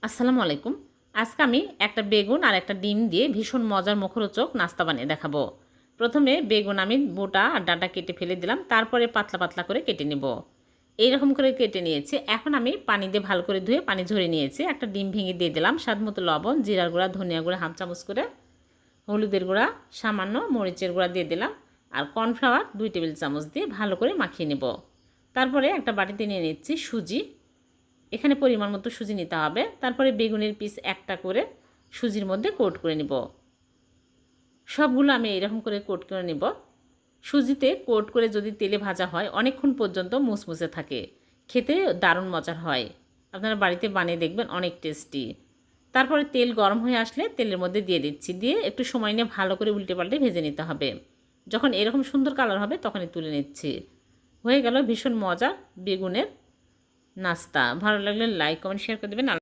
আসসালামু আলাইকুম। আজকে আমি একটা বেগুন আর একটা ডিম দিয়ে ভীষণ মজার মুখরোচক নাস্তা বানিয়ে দেখাবো। প্রথমে বেগুন আমি বোটা আর ডাঁটা কেটে ফেলে দিলাম, তারপরে পাতলা পাতলা করে কেটে নেব। এইরকম করে কেটে নিয়েছি। এখন আমি পানি দিয়ে ভালো করে ধুয়ে পানি ঝরিয়ে নিয়েছি। একটা ডিম ভেঙে দিয়ে দিলাম, স্বাদ মতো লবণ, জিরার গুঁড়া, ধনিয়া গুঁড়া হাফ চামচ করে, হলুদের গুঁড়া সামান্য, মরিচের গুঁড়া দিয়ে দিলাম, আর কর্নফ্লাওয়ার 2 টেবিল চামচ দিয়ে ভালো করে মাখিয়ে নেব। তারপরে একটা বাটিতে নিয়ে নিচ্ছি সুজি। এখানে পরিমাণ মতো সুজি নিতে হবে। তারপরে বেগুনের পিস একটা করে সুজির মধ্যে কোট করে নিব। সবগুলো আমি এরকম করে কোট করে নিব। সুজিতে কোট করে যদি তেলে ভাজা হয় অনেকক্ষণ পর্যন্ত মুসমুসে থাকে, খেতে দারুণ মজার হয়। আপনারা বাড়িতে বানিয়ে দেখবেন, অনেক টেস্টি। তারপরে তেল গরম হয়ে আসলে তেলের মধ্যে দিয়ে দিচ্ছি, দিয়ে একটু সময় নিয়ে ভালো করে উল্টে পাল্টে ভেজে নিতে হবে। যখন এরকম সুন্দর কালার হবে তখনই তুলে নিচ্ছি। হয়ে গেল ভীষণ মজার বেগুনের নাস্তা। ভালো লাগলে লাইক কমেন্ট শেয়ার করে দেবেন।